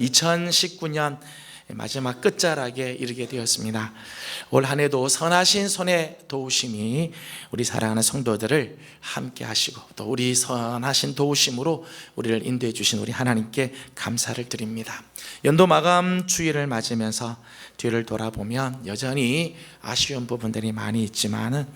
2019년 마지막 끝자락에 이르게 되었습니다. 올 한 해도 선하신 손의 도우심이 우리 사랑하는 성도들을 함께 하시고 또 우리 선하신 도우심으로 우리를 인도해 주신 우리 하나님께 감사를 드립니다. 연도 마감 주일을 맞으면서 뒤를 돌아보면 여전히 아쉬운 부분들이 많이 있지만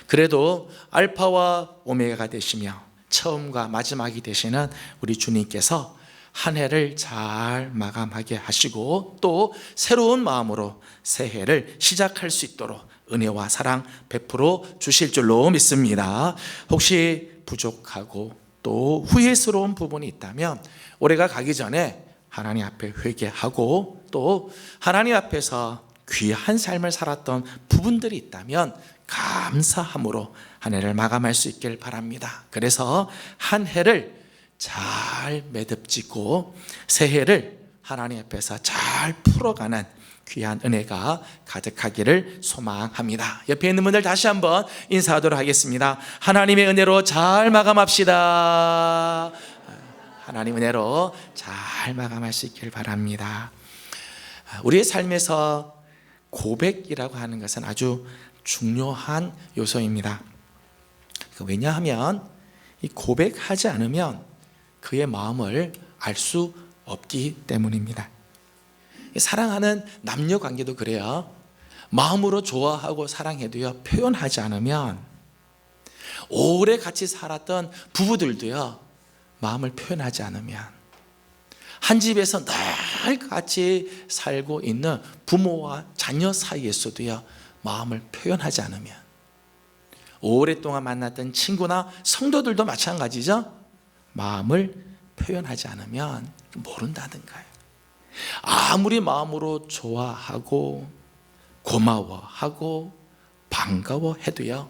그래도 알파와 오메가가 되시며 처음과 마지막이 되시는 우리 주님께서 한 해를 잘 마감하게 하시고 또 새로운 마음으로 새해를 시작할 수 있도록 은혜와 사랑 베풀어 주실 줄로 믿습니다. 혹시 부족하고 또 후회스러운 부분이 있다면 올해가 가기 전에 하나님 앞에 회개하고 또 하나님 앞에서 귀한 삶을 살았던 부분들이 있다면 감사함으로 한 해를 마감할 수 있길 바랍니다. 그래서 한 해를 잘 매듭짓고 새해를 하나님 앞에서 잘 풀어가는 귀한 은혜가 가득하기를 소망합니다. 옆에 있는 분들 다시 한번 인사하도록 하겠습니다. 하나님의 은혜로 잘 마감합시다. 하나님 은혜로 잘 마감할 수 있길 바랍니다. 우리의 삶에서 고백이라고 하는 것은 아주 중요한 요소입니다. 왜냐하면 이 고백하지 않으면 그의 마음을 알 수 없기 때문입니다. 사랑하는 남녀 관계도 그래요. 마음으로 좋아하고 사랑해도요, 표현하지 않으면 오래 같이 살았던 부부들도요, 마음을 표현하지 않으면 한 집에서 늘 같이 살고 있는 부모와 자녀 사이에서도요, 마음을 표현하지 않으면 오랫동안 만났던 친구나 성도들도 마찬가지죠. 마음을 표현하지 않으면 모른다는 거예요. 아무리 마음으로 좋아하고 고마워하고 반가워해도요,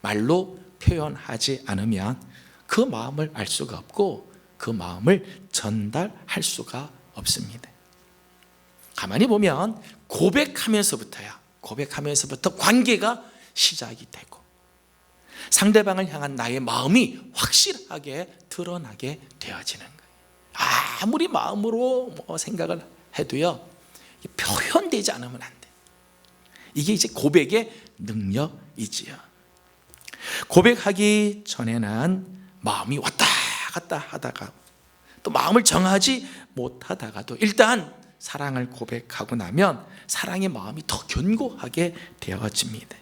말로 표현하지 않으면 그 마음을 알 수가 없고 그 마음을 전달할 수가 없습니다. 가만히 보면 고백하면서부터 관계가 시작이 되고 상대방을 향한 나의 마음이 확실하게 드러나게 되어지는 거예요. 아무리 마음으로 생각을 해도요, 표현되지 않으면 안 돼. 이게 이제 고백의 능력이지요. 고백하기 전에는 마음이 왔다 갔다 하다가 또 마음을 정하지 못하다가도 일단 사랑을 고백하고 나면 사랑의 마음이 더 견고하게 되어집니다.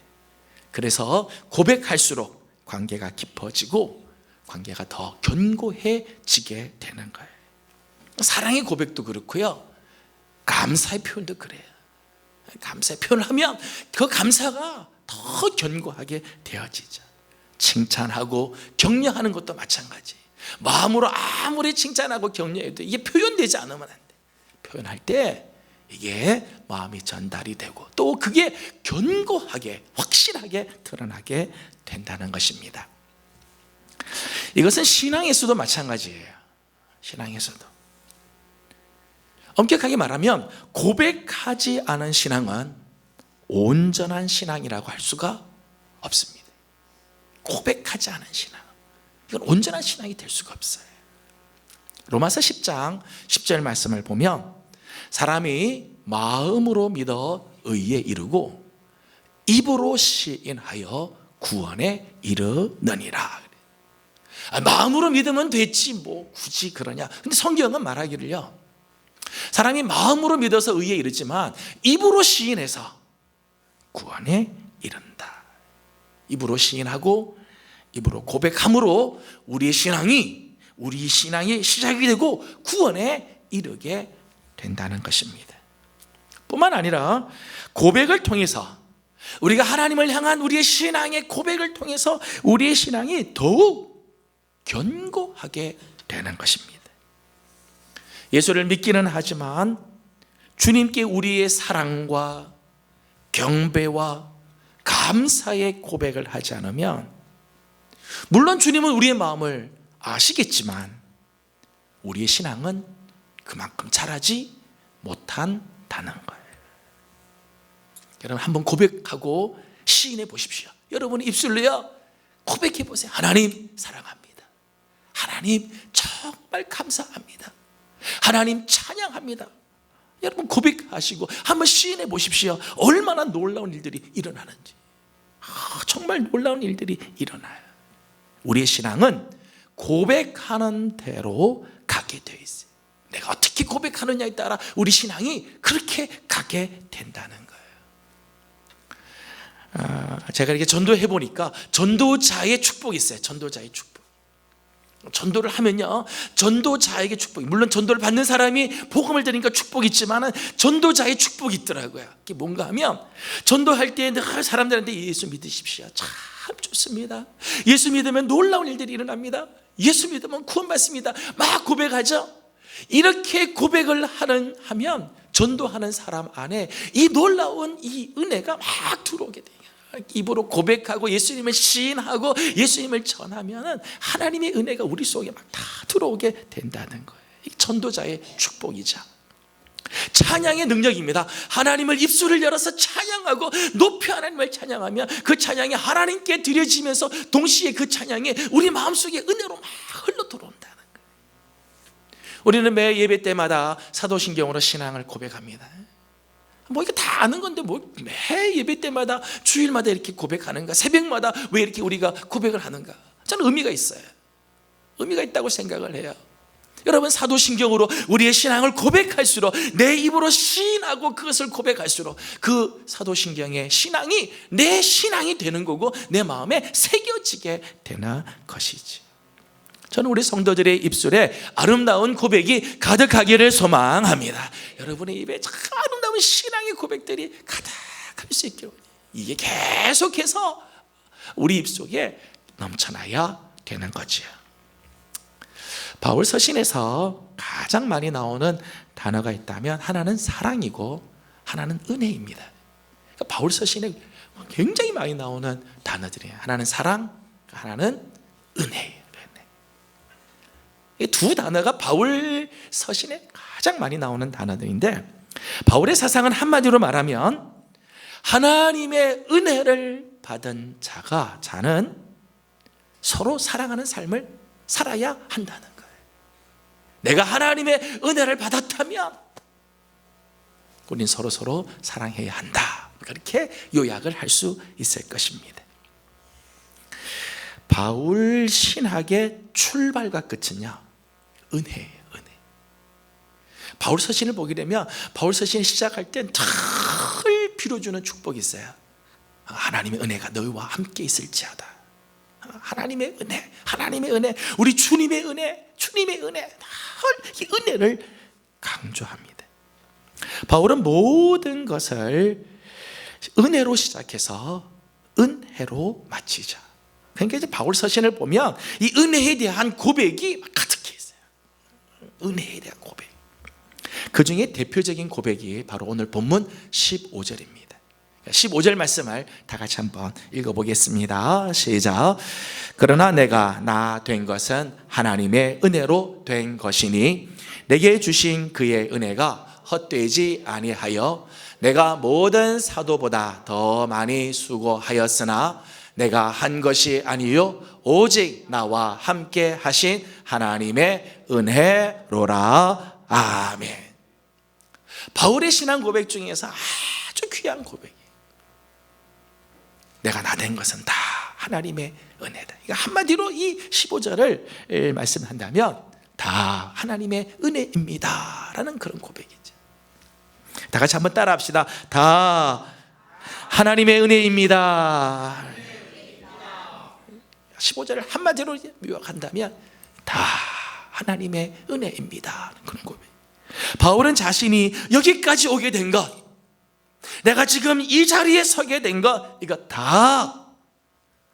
그래서 고백할수록 관계가 깊어지고 관계가 더 견고해지게 되는 거예요. 사랑의 고백도 그렇고요, 감사의 표현도 그래요. 감사의 표현을 하면 그 감사가 더 견고하게 되어지죠. 칭찬하고 격려하는 것도 마찬가지. 마음으로 아무리 칭찬하고 격려해도 이게 표현되지 않으면 안 돼. 표현할 때 이게 마음이 전달이 되고 또 그게 견고하게 확실하게 드러나게 된다는 것입니다. 이것은 신앙에서도 마찬가지예요. 신앙에서도 엄격하게 말하면 고백하지 않은 신앙은 온전한 신앙이라고 할 수가 없습니다. 고백하지 않은 신앙, 이건 온전한 신앙이 될 수가 없어요. 로마서 10장 10절 말씀을 보면 사람이 마음으로 믿어 의에 이르고 입으로 시인하여 구원에 이르느니라. 마음으로 믿으면 됐지 뭐 굳이 그러냐. 근데 성경은 말하기를요, 사람이 마음으로 믿어서 의에 이르지만 입으로 시인해서 구원에 이른다. 입으로 시인하고 입으로 고백함으로 우리의 신앙이 시작이 되고 구원에 이르게 된다는 것입니다. 뿐만 아니라 고백을 통해서 우리가 하나님을 향한 우리의 신앙의 고백을 통해서 우리의 신앙이 더욱 견고하게 되는 것입니다. 예수를 믿기는 하지만 주님께 우리의 사랑과 경배와 감사의 고백을 하지 않으면 물론 주님은 우리의 마음을 아시겠지만 우리의 신앙은 그만큼 자라지 못한다는 거예요. 여러분 한번 고백하고 시인해 보십시오. 여러분의 입술로요 고백해 보세요. 하나님 사랑합니다. 하나님 정말 감사합니다. 하나님 찬양합니다. 여러분 고백하시고 한번 시인해 보십시오. 얼마나 놀라운 일들이 일어나는지. 정말 놀라운 일들이 일어나요. 우리의 신앙은 고백하는 대로 가게 되어 있어요. 내가 어떻게 고백하느냐에 따라 우리 신앙이 그렇게 가게 된다는 거예요. 제가 이렇게 전도해 보니까 전도자의 축복이 있어요. 전도자의 축복. 전도를 하면요, 전도자에게 축복이, 물론 전도를 받는 사람이 복음을 들으니까 축복이 있지만 전도자의 축복이 있더라고요. 그게 뭔가 하면 전도할 때 늘 사람들한테 예수 믿으십시오. 참 좋습니다. 예수 믿으면 놀라운 일들이 일어납니다. 예수 믿으면 구원받습니다. 막 고백하죠. 이렇게 고백을 하면 전도하는 사람 안에 이 놀라운 이 은혜가 막 들어오게 돼요. 입으로 고백하고 예수님을 시인하고 예수님을 전하면 하나님의 은혜가 우리 속에 막 다 들어오게 된다는 거예요. 이 전도자의 축복이자 찬양의 능력입니다. 하나님을 입술을 열어서 찬양하고 높이 하나님을 찬양하면 그 찬양이 하나님께 드려지면서 동시에 그 찬양이 우리 마음속에 은혜로 막 흘러 들어온다는 거예요. 우리는 매 예배 때마다 사도신경으로 신앙을 고백합니다. 뭐 이거 다 아는 건데 뭐 매 예배 때마다 주일마다 이렇게 고백하는가, 새벽마다 왜 이렇게 우리가 고백을 하는가? 저는 의미가 있어요. 의미가 있다고 생각을 해요. 여러분 사도신경으로 우리의 신앙을 고백할수록, 내 입으로 시인하고 그것을 고백할수록 그 사도신경의 신앙이 내 신앙이 되는 거고 내 마음에 새겨지게 되는 것이지. 저는 우리 성도들의 입술에 아름다운 고백이 가득하기를 소망합니다. 여러분의 입에 참 아름다운 신앙의 고백들이 가득할 수 있기를, 이게 계속해서 우리 입속에 넘쳐나야 되는 거지요. 바울 서신에서 가장 많이 나오는 단어가 있다면 하나는 사랑이고 하나는 은혜입니다. 그러니까 바울 서신에 굉장히 많이 나오는 단어들이에요. 하나는 사랑, 하나는 은혜예요. 이 두 단어가 바울 서신에 가장 많이 나오는 단어들인데, 바울의 사상은 한마디로 말하면 하나님의 은혜를 받은 자는 서로 사랑하는 삶을 살아야 한다는 거예요. 내가 하나님의 은혜를 받았다면 우린 서로 사랑해야 한다. 그렇게 요약을 할 수 있을 것입니다. 바울 신학의 출발과 끝은요, 은혜예요. 은혜. 바울 서신을 보게 되면 바울 서신을 시작할 땐 늘 빌어주는 축복이 있어요. 하나님의 은혜가 너희와 함께 있을지어다. 하나님의 은혜, 하나님의 은혜, 우리 주님의 은혜, 주님의 은혜, 늘 이 은혜를 강조합니다. 바울은 모든 것을 은혜로 시작해서 은혜로 마치자. 그러니까 이제 바울 서신을 보면 이 은혜에 대한 고백이 가득해 있어요. 은혜에 대한 고백. 그 중에 대표적인 고백이 바로 오늘 본문 15절입니다. 15절 말씀을 다 같이 한번 읽어보겠습니다. 시작. 그러나 내가 나 된 것은 하나님의 은혜로 된 것이니 내게 주신 그의 은혜가 헛되지 아니하여 내가 모든 사도보다 더 많이 수고하였으나 내가 한 것이 아니요 오직 나와 함께 하신 하나님의 은혜로라. 아멘. 바울의 신앙 고백 중에서 아주 귀한 고백이에요. 내가 나 된 것은 다 하나님의 은혜다. 그러니까 한마디로 이 15절을 말씀한다면 다 하나님의 은혜입니다 라는 그런 고백이죠. 다 같이 한번 따라 합시다. 다 하나님의 은혜입니다. 15절을 한마디로 요약한다면 다 하나님의 은혜입니다. 그런 고백. 바울은 자신이 여기까지 오게 된 것, 내가 지금 이 자리에 서게 된 것, 이거 다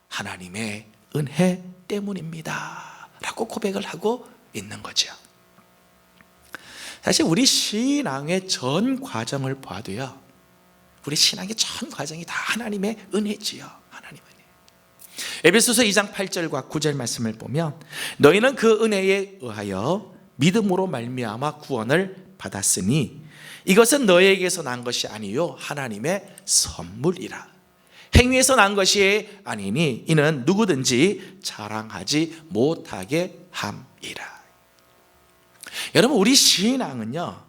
하나님의 은혜 때문입니다 라고 고백을 하고 있는 거죠. 사실 우리 신앙의 전 과정을 봐도요, 우리 신앙의 전 과정이 다 하나님의 은혜지요. 하나님의 은혜. 에베소서 2장 8절과 9절 말씀을 보면 너희는 그 은혜에 의하여 믿음으로 말미암아 구원을 받았으니 이것은 너희에게서 난 것이 아니요 하나님의 선물이라. 행위에서 난 것이 아니니 이는 누구든지 자랑하지 못하게 함이라. 여러분, 우리 신앙은요,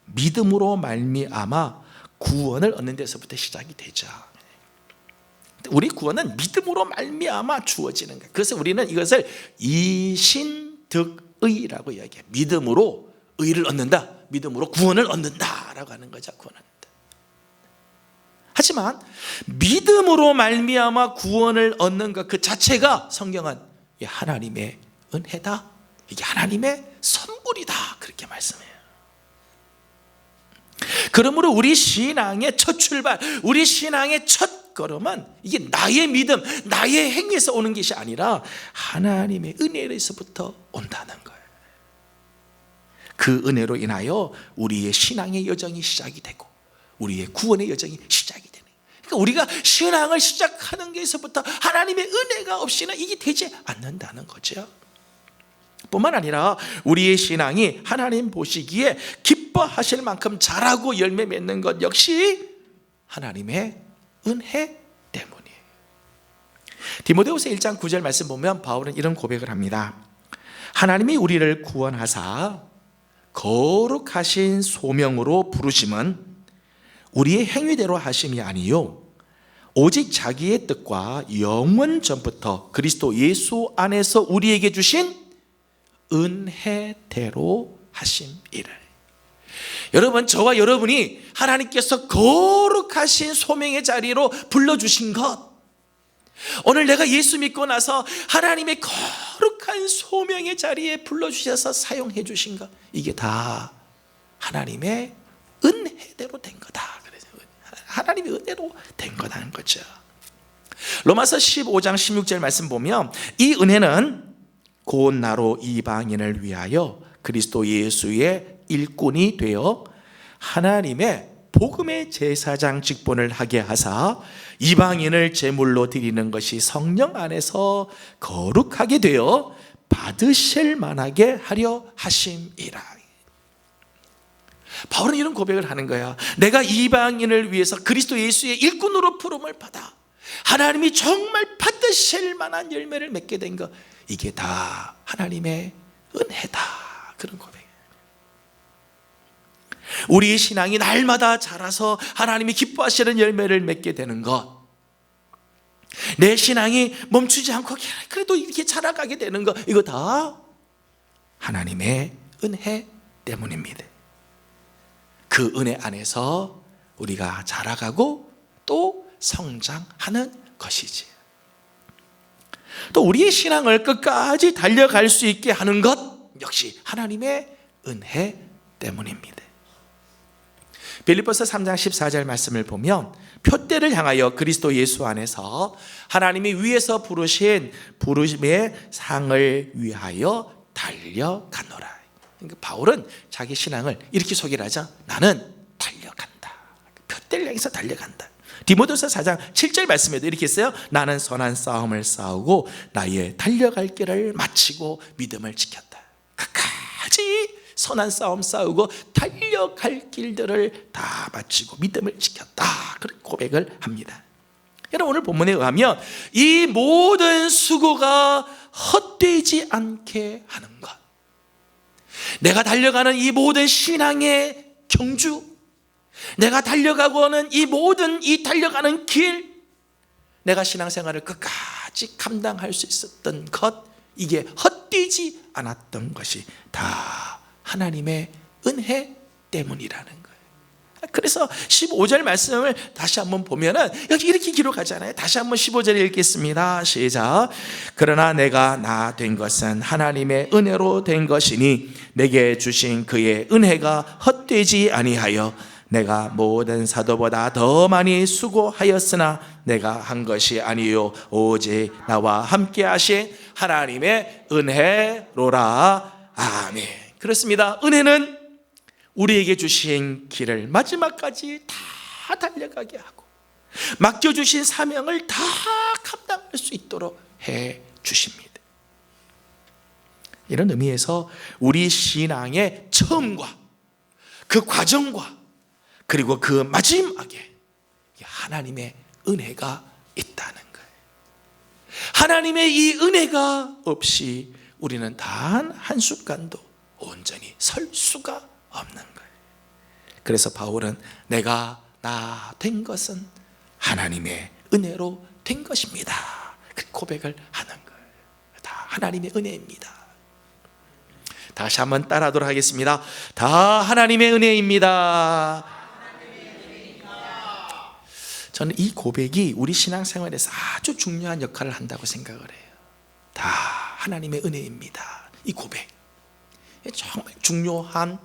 믿음으로 말미암아 구원을 얻는 데서부터 시작이 되죠. 우리 구원은 믿음으로 말미암아 주어지는 거예요. 그래서 우리는 이것을 이신득의라고 이야기해요. 믿음으로 의를 얻는다, 믿음으로 구원을 얻는다라고 하는 거죠. 구원한다. 하지만 믿음으로 말미암아 구원을 얻는 것 그 자체가 성경은 하나님의 은혜다, 이게 하나님의 선물이다, 그렇게 말씀해요. 그러므로 우리 신앙의 첫 출발, 우리 신앙의 첫 걸음은 이게 나의 믿음, 나의 행위에서 오는 것이 아니라 하나님의 은혜에서부터 온다는 거예요. 그 은혜로 인하여 우리의 신앙의 여정이 시작이 되고 우리의 구원의 여정이 시작이 되는 거예요. 그러니까 우리가 신앙을 시작하는 것에서부터 하나님의 은혜가 없이는 이게 되지 않는다는 거죠. 뿐만 아니라 우리의 신앙이 하나님 보시기에 기뻐하실 만큼 자라고 열매 맺는 것 역시 하나님의 은혜 때문이에요. 디모데후서 1장 9절 말씀 보면 바울은 이런 고백을 합니다. 하나님이 우리를 구원하사 거룩하신 소명으로 부르심은 우리의 행위대로 하심이 아니요 오직 자기의 뜻과 영원 전부터 그리스도 예수 안에서 우리에게 주신 은혜대로 하심이라. 여러분, 저와 여러분이 하나님께서 거룩하신 소명의 자리로 불러주신 것, 오늘 내가 예수 믿고 나서 하나님의 거룩한 소명의 자리에 불러주셔서 사용해 주신 것, 이게 다 하나님의 은혜대로 된 거다. 그래서 하나님의 은혜로 된 거라는 거죠. 로마서 15장 16절 말씀 보면 이 은혜는 곧 나로 이방인을 위하여 그리스도 예수의 일꾼이 되어 하나님의 복음의 제사장 직분을 하게 하사 이방인을 제물로 드리는 것이 성령 안에서 거룩하게 되어 받으실 만하게 하려 하심이라. 바울은 이런 고백을 하는 거야. 내가 이방인을 위해서 그리스도 예수의 일꾼으로 부름을 받아 하나님이 정말 받으실 만한 열매를 맺게 된 것, 이게 다 하나님의 은혜다, 그런 고백이에요. 우리의 신앙이 날마다 자라서 하나님이 기뻐하시는 열매를 맺게 되는 것, 내 신앙이 멈추지 않고 그래도 이렇게 자라가게 되는 것, 이거 다 하나님의 은혜 때문입니다. 그 은혜 안에서 우리가 자라가고 또 성장하는 것이지. 또 우리의 신앙을 끝까지 달려갈 수 있게 하는 것 역시 하나님의 은혜 때문입니다. 빌립보서 3장 14절 말씀을 보면 표대를 향하여 그리스도 예수 안에서 하나님이 위에서 부르신 부르심의 상을 위하여 달려가노라. 그러니까 바울은 자기 신앙을 이렇게 소개를 하죠. 나는 달려간다. 표대를 향해서 달려간다. 디모데후서 4장 7절 말씀에도 이렇게 했어요. 나는 선한 싸움을 싸우고 나의 달려갈 길을 마치고 믿음을 지켰다. 끝까지 선한 싸움 싸우고 달려갈 길들을 다 마치고 믿음을 지켰다, 그런 고백을 합니다. 여러분, 오늘 본문에 의하면 이 모든 수고가 헛되지 않게 하는 것, 내가 달려가는 이 모든 신앙의 경주, 내가 달려가고는 이 모든 이 달려가는 길, 내가 신앙생활을 끝까지 감당할 수 있었던 것, 이게 헛되지 않았던 것이 다 하나님의 은혜 때문이라는 거예요. 그래서 15절 말씀을 다시 한번 보면은 여기 이렇게 기록하잖아요. 다시 한번 15절 읽겠습니다. 시작. 그러나 내가 나 된 것은 하나님의 은혜로 된 것이니 내게 주신 그의 은혜가 헛되지 아니하여 내가 모든 사도보다 더 많이 수고하였으나 내가 한 것이 아니요 오직 나와 함께 하신 하나님의 은혜로라. 아멘. 그렇습니다. 은혜는 우리에게 주신 길을 마지막까지 다 달려가게 하고 맡겨주신 사명을 다 감당할 수 있도록 해 주십니다. 이런 의미에서 우리 신앙의 처음과 그 과정과 그리고 그 마지막에 하나님의 은혜가 있다는 거예요. 하나님의 이 은혜가 없이 우리는 단 한순간도 온전히 설 수가 없는 거예요. 그래서 바울은 내가 나 된 것은 하나님의 은혜로 된 것입니다, 그 고백을 하는 거예요. 다 하나님의 은혜입니다. 다시 한번 따라하도록 하겠습니다. 다 하나님의 은혜입니다. 저는 이 고백이 우리 신앙생활에서 아주 중요한 역할을 한다고 생각을 해요. 다 하나님의 은혜입니다. 이 고백 정말 중요한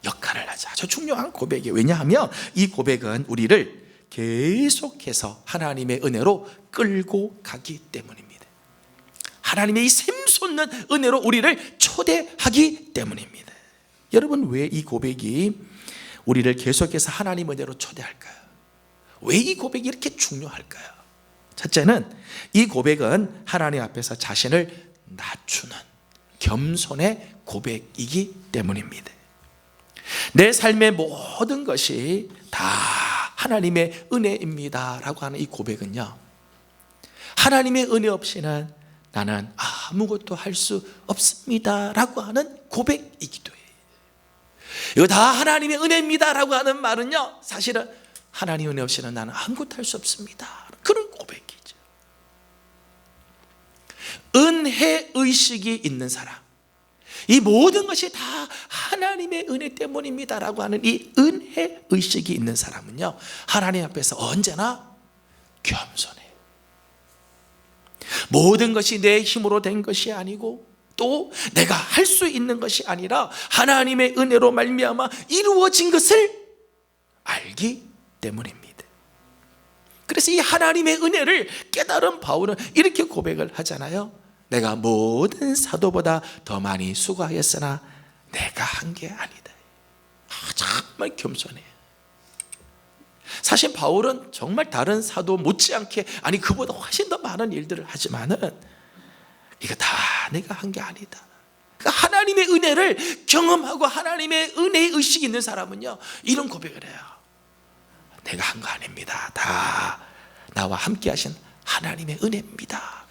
역할을 하죠. 아주 중요한 고백이에요. 왜냐하면 이 고백은 우리를 계속해서 하나님의 은혜로 끌고 가기 때문입니다. 하나님의 이 샘솟는 은혜로 우리를 초대하기 때문입니다. 여러분, 왜 이 고백이 우리를 계속해서 하나님 은혜로 초대할까요? 왜 이 고백이 이렇게 중요할까요? 첫째는 이 고백은 하나님 앞에서 자신을 낮추는 겸손의 고백이기 때문입니다. 내 삶의 모든 것이 다 하나님의 은혜입니다 라고 하는 이 고백은요, 하나님의 은혜 없이는 나는 아무것도 할 수 없습니다 라고 하는 고백이기도 해요. 이거 다 하나님의 은혜입니다 라고 하는 말은요, 사실은 하나님 은혜 없이는 나는 아무것도 할 수 없습니다, 그런 고백이죠. 은혜의식이 있는 사람, 이 모든 것이 다 하나님의 은혜 때문입니다 라고 하는 이 은혜의식이 있는 사람은요, 하나님 앞에서 언제나 겸손해요. 모든 것이 내 힘으로 된 것이 아니고 또 내가 할 수 있는 것이 아니라 하나님의 은혜로 말미암아 이루어진 것을 알기 때문입니다. 그래서 이 하나님의 은혜를 깨달은 바울은 이렇게 고백을 하잖아요. 내가 모든 사도보다 더 많이 수고하였으나 내가 한 게 아니다. 정말 겸손해요. 사실 바울은 정말 다른 사도 못지않게, 아니 그보다 훨씬 더 많은 일들을 하지만은 이거 다 내가 한 게 아니다. 그러니까 하나님의 은혜를 경험하고 하나님의 은혜의 의식이 있는 사람은요, 이런 고백을 해요. 내가 한 거 아닙니다. 다 나와 함께 하신 하나님의 은혜입니다.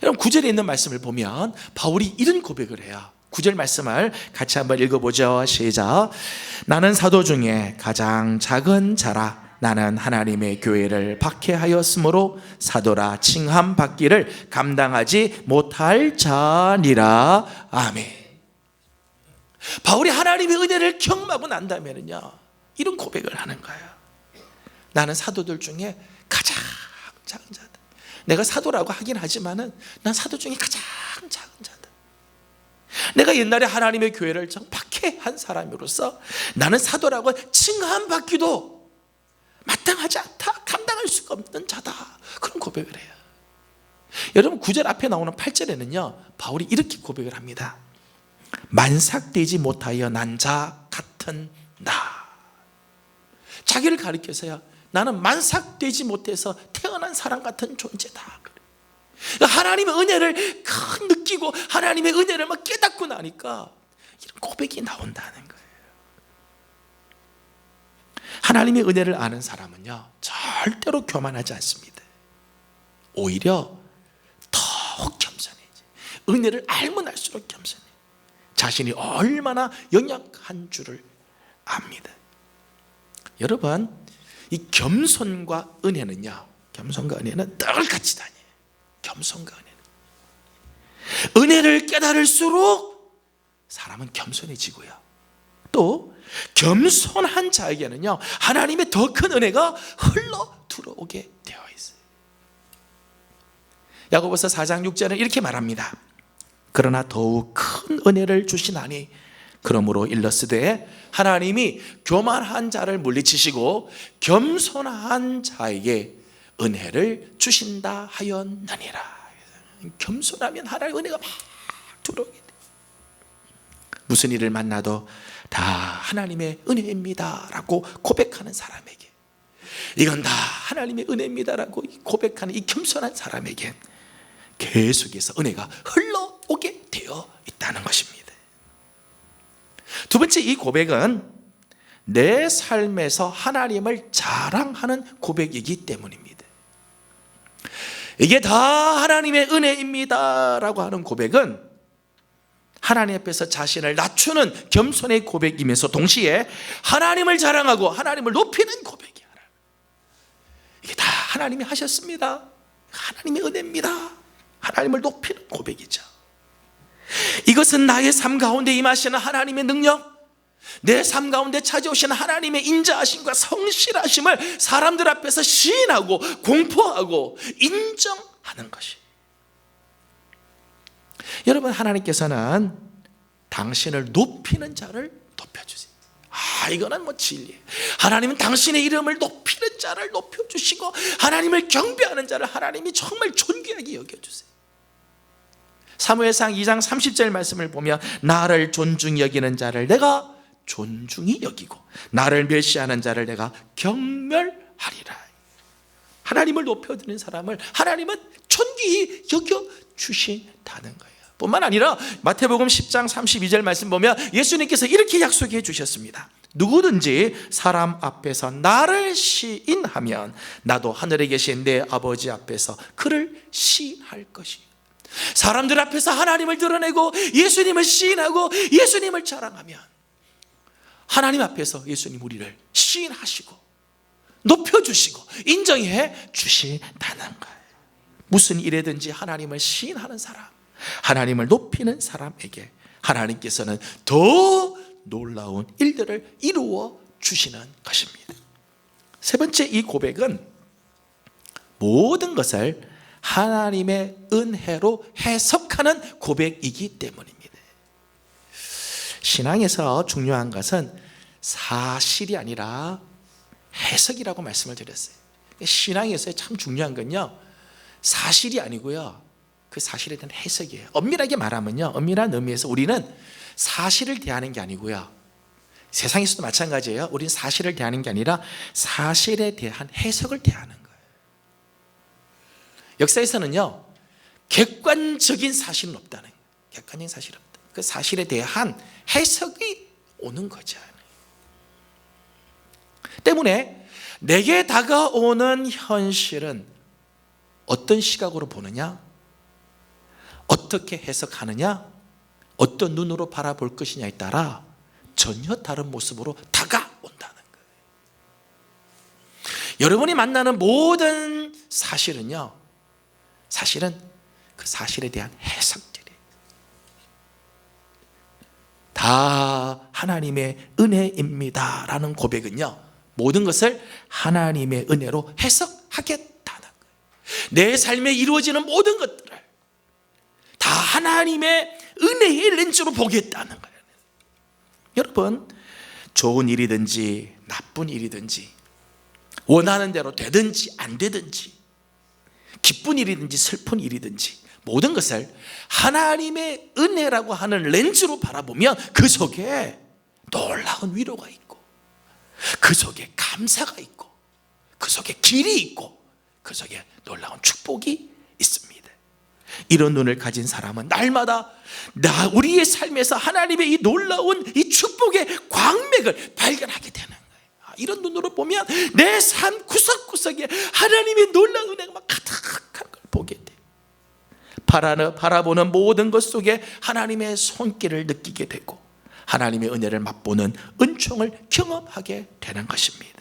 여러분, 9절에 있는 말씀을 보면 바울이 이런 고백을 해요. 9절 말씀을 같이 한번 읽어보죠. 시작. 나는 사도 중에 가장 작은 자라. 나는 하나님의 교회를 박해하였으므로 사도라 칭함 받기를 감당하지 못할 자니라. 아멘. 바울이 하나님의 은혜를 경험하고 난 다음에는요, 이런 고백을 하는 거예요. 나는 사도들 중에 가장 작은 자다. 내가 사도라고 하긴 하지만은 난 사도 중에 가장 작은 자다. 내가 옛날에 하나님의 교회를 좀 박해한 사람으로서 나는 사도라고 칭함받기도 마땅하지 않다, 감당할 수가 없는 자다, 그런 고백을 해요. 여러분, 9절 앞에 나오는 8절에는요 바울이 이렇게 고백을 합니다. 만삭되지 못하여 난 자 같은 나. 자기를 가리켜서요, 나는 만삭되지 못해서 태어난 사람 같은 존재다. 하나님의 은혜를 느끼고 하나님의 은혜를 막 깨닫고 나니까 이런 고백이 나온다는 거예요. 하나님의 은혜를 아는 사람은요 절대로 교만하지 않습니다. 오히려 더욱 겸손해지. 은혜를 알면 알수록 겸손해. 자신이 얼마나 연약한 줄을 압니다. 여러분, 이 겸손과 은혜는요, 겸손과 은혜는 늘 같이 다녀요. 겸손과 은혜는, 은혜를 깨달을수록 사람은 겸손해지고요, 또 겸손한 자에게는요 하나님의 더 큰 은혜가 흘러 들어오게 되어 있어요. 야고보서 4장 6절은 이렇게 말합니다. 그러나 더욱 큰 은혜를 주시나니 그러므로 일러스되 하나님이 교만한 자를 물리치시고 겸손한 자에게 은혜를 주신다 하였느니라. 겸손하면 하나님의 은혜가 막 들어오게 돼. 무슨 일을 만나도 다 하나님의 은혜입니다 라고 고백하는 사람에게, 이건 다 하나님의 은혜입니다 라고 고백하는 이 겸손한 사람에게 계속해서 은혜가 흘러오게 되어 있다는 것입니다. 두 번째, 이 고백은 내 삶에서 하나님을 자랑하는 고백이기 때문입니다. 이게 다 하나님의 은혜입니다 라고 하는 고백은 하나님 앞에서 자신을 낮추는 겸손의 고백이면서 동시에 하나님을 자랑하고 하나님을 높이는 고백이야. 이게 다 하나님이 하셨습니다. 하나님의 은혜입니다. 하나님을 높이는 고백이죠. 이것은 나의 삶 가운데 임하시는 하나님의 능력, 내 삶 가운데 찾아오시는 하나님의 인자하심과 성실하심을 사람들 앞에서 시인하고 공포하고 인정하는 것이. 여러분, 하나님께서는 당신을 높이는 자를 높여주세요. 이거는 진리예요. 하나님은 당신의 이름을 높이는 자를 높여주시고 하나님을 경배하는 자를 하나님이 정말 존귀하게 여겨주세요. 사무엘상 2장 30절 말씀을 보면 나를 존중히 여기는 자를 내가 존중히 여기고 나를 멸시하는 자를 내가 경멸하리라. 하나님을 높여드리는 사람을 하나님은 존귀히 여겨주신다는 거예요. 뿐만 아니라 마태복음 10장 32절 말씀 보면 예수님께서 이렇게 약속해 주셨습니다. 누구든지 사람 앞에서 나를 시인하면 나도 하늘에 계신 내 아버지 앞에서 그를 시인할 것이요. 사람들 앞에서 하나님을 드러내고 예수님을 시인하고 예수님을 자랑하면 하나님 앞에서 예수님 우리를 시인하시고 높여주시고 인정해 주신다는 거예요. 무슨 일에든지 하나님을 시인하는 사람, 하나님을 높이는 사람에게 하나님께서는 더 놀라운 일들을 이루어 주시는 것입니다. 세 번째, 이 고백은 모든 것을 하나님의 은혜로 해석하는 고백이기 때문입니다. 신앙에서 중요한 것은 사실이 아니라 해석이라고 말씀을 드렸어요. 신앙에서 참 중요한 건요, 사실이 아니고요, 그 사실에 대한 해석이에요. 엄밀하게 말하면요, 엄밀한 의미에서 우리는 사실을 대하는 게 아니고요, 세상에서도 마찬가지예요. 우리는 사실을 대하는 게 아니라 사실에 대한 해석을 대하는 거예요. 역사에서는요, 객관적인 사실은 없다는 거예요. 객관적인 사실은 없다. 그 사실에 대한 해석이 오는 거죠. 때문에 내게 다가오는 현실은 어떤 시각으로 보느냐, 어떻게 해석하느냐, 어떤 눈으로 바라볼 것이냐에 따라 전혀 다른 모습으로 다가온다는 거예요. 여러분이 만나는 모든 사실은요, 사실은 그 사실에 대한 해석들이에요. 다 하나님의 은혜입니다 라는 고백은요, 모든 것을 하나님의 은혜로 해석하겠다는 거예요. 내 삶에 이루어지는 모든 것들을 다 하나님의 은혜의 렌즈로 보겠다는 거예요. 여러분, 좋은 일이든지 나쁜 일이든지 원하는 대로 되든지 안 되든지 기쁜 일이든지 슬픈 일이든지 모든 것을 하나님의 은혜라고 하는 렌즈로 바라보면 그 속에 놀라운 위로가 있고 그 속에 감사가 있고 그 속에 길이 있고 그 속에 놀라운 축복이 있습니다. 이런 눈을 가진 사람은 날마다 우리의 삶에서 하나님의 이 놀라운 이 축복의 광맥을 발견하게 되는 거예요. 이런 눈으로 보면 내 삶 구석구석에 하나님의 놀라운 은혜가 막 가득한 걸 보게 돼요. 바라보는 모든 것 속에 하나님의 손길을 느끼게 되고 하나님의 은혜를 맛보는 은총을 경험하게 되는 것입니다.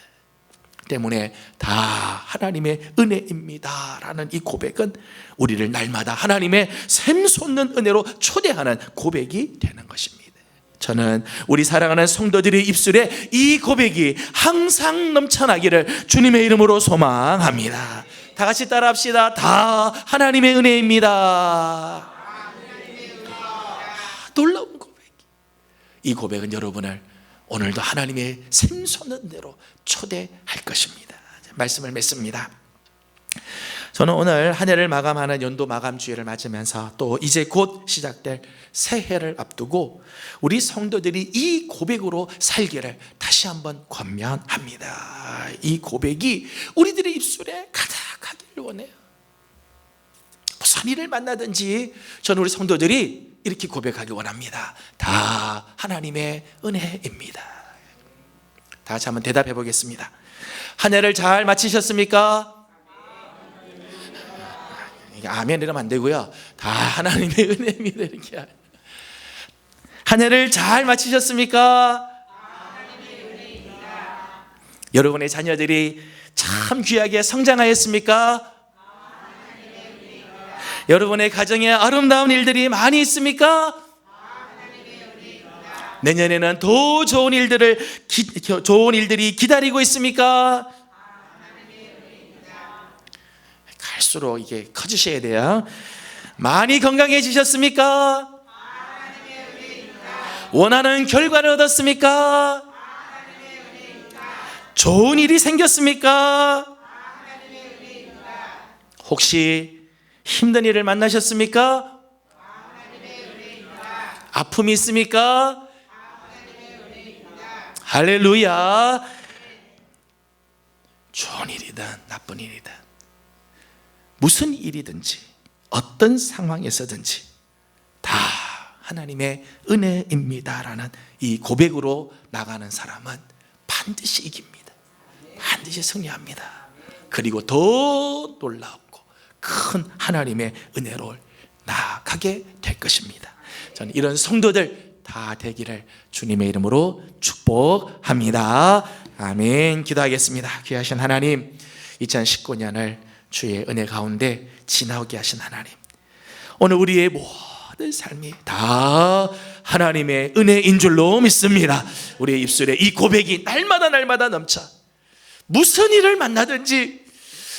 때문에 다 하나님의 은혜입니다 라는 이 고백은 우리를 날마다 하나님의 샘솟는 은혜로 초대하는 고백이 되는 것입니다. 저는 우리 사랑하는 성도들의 입술에 이 고백이 항상 넘쳐나기를 주님의 이름으로 소망합니다. 다 같이 따라합시다. 다 하나님의 은혜입니다. 놀라운 고백. 이 고백은 여러분을 오늘도 하나님의 샘솟는 은혜로 초대할 것입니다. 말씀을 맺습니다. 저는 오늘 한 해를 마감하는 연도 마감 주일을 맞으면서 또 이제 곧 시작될 새해를 앞두고 우리 성도들이 이 고백으로 살기를 다시 한번 권면합니다. 이 고백이 우리들의 입술에 가득하기를 원해요. 무슨 일을 만나든지 저는 우리 성도들이 이렇게 고백하기 원합니다. 다 하나님의 은혜입니다. 다 같이 한번 대답해 보겠습니다. 한 해를 잘 마치셨습니까? 아멘 이러면 안 되고요. 다 하나님의 은혜입니다. 이렇게 한 해를 잘 마치셨습니까? 여러분의 자녀들이 참 귀하게 성장하였습니까? 여러분의 가정에 아름다운 일들이 많이 있습니까? 내년에는 더 좋은 일들이 기다리고 있습니까? 갈수록 이게 커지셔야 돼요. 많이 건강해지셨습니까? 원하는 결과를 얻었습니까? 좋은 일이 생겼습니까? 혹시 힘든 일을 만나셨습니까? 아픔이 있습니까? 할렐루야. 좋은 일이든 나쁜 일이든 무슨 일이든지 어떤 상황에서든지 다 하나님의 은혜입니다라는 이 고백으로 나가는 사람은 반드시 이깁니다. 반드시 승리합니다. 그리고 더 놀랍고 큰 하나님의 은혜로 나아가게 될 것입니다. 저는 이런 성도들 다 되기를 주님의 이름으로 축복합니다. 아멘. 기도하겠습니다. 귀하신 하나님, 2019년을 주의 은혜 가운데 지나오게 하신 하나님, 오늘 우리의 모든 삶이 다 하나님의 은혜인 줄로 믿습니다. 우리의 입술에 이 고백이 날마다 넘쳐 무슨 일을 만나든지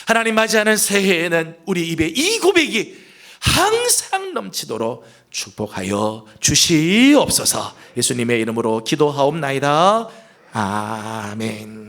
하나님 맞이하는 새해에는 우리 입에 이 고백이 항상 넘치도록 축복하여 주시옵소서. 예수님의 이름으로 기도하옵나이다. 아멘.